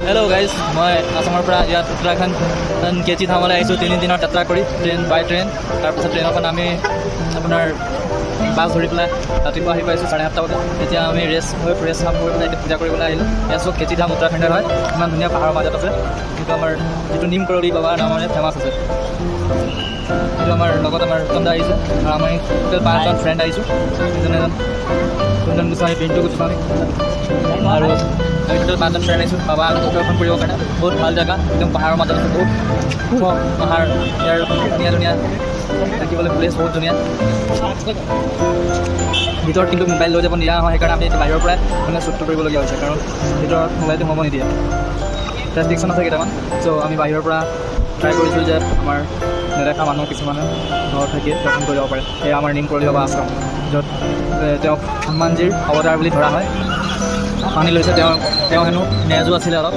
Hello' guys, মই আসামৰ পৰা ইয়াত উত্তৰাখণ্ড কেজি ধামলৈ আহিছোঁ। 3 দিনৰ যাত্ৰা কৰি বাই ট্ৰেইন। তাৰপিছত ট্ৰেইনখন আমি আপোনাৰ বাছ ধৰি পেলাই ৰাতিপুৱা আহি পাইছোঁ 7:30 বজাত। এতিয়া আমি ফ্ৰেছ কাম কৰি পেলাই এতিয়া পূজা কৰিবলৈ আহিলোঁ। এয়া চব কেজি ধাম উত্তৰাখণ্ডৰ হয়। ইমান ধুনীয়া পাহাৰৰ মাজত আছে। কিন্তু আমাৰ যিটো নিম কৰলি বাবা নামেৰে ফেমাছ আছে। এইটো আমাৰ লগত আমাৰ ৰতনদা আহিছে আৰু আমি টোটেল 5জন ফ্ৰেণ্ড আহিছোঁ। এজন কুন্দন গোস্বামী, পিণ্টু গোস্বামী আৰু আমি টোটেল 5জন ফ্ৰেণ্ড আহিছোঁ বাবা দৰ্শন কৰিবৰ কাৰণে। বহুত ভাল জেগা, একদম পাহাৰৰ মাজত আছে। বহুত ওখ পাহাৰ, ইয়াৰ ধুনীয়া ধুনীয়া দেখিবলৈ প্লেচ বহুত ধুনীয়া। ভিতৰত কিন্তু মোবাইল লৈ যাব নিয়া হয়, সেইকাৰণে আমি বাহিৰৰ পৰাই মানে শ্বুট কৰিবলগীয়া হৈছে, কাৰণ ভিতৰত মোবাইলটো সোমাব নিদিয়ে, ৰেষ্ট্ৰিকশ্যন আছে কেইটামান। চ' আমি বাহিৰৰ পৰা ট্ৰাই কৰিছোঁ যে আমাৰ নেদেখা মানুহ কিছুমানে ঘৰত থাকি দৰ্শন কৰি যাব পাৰে। এয়া আমাৰ নিম কৰলি বাবা আশ্ৰম, য'ত তেওঁক হনুমানজীৰ অৱতাৰ বুলি ধৰা হয়। মানি লৈছে তেওঁ হেনো নেজো আছিলে অলপ।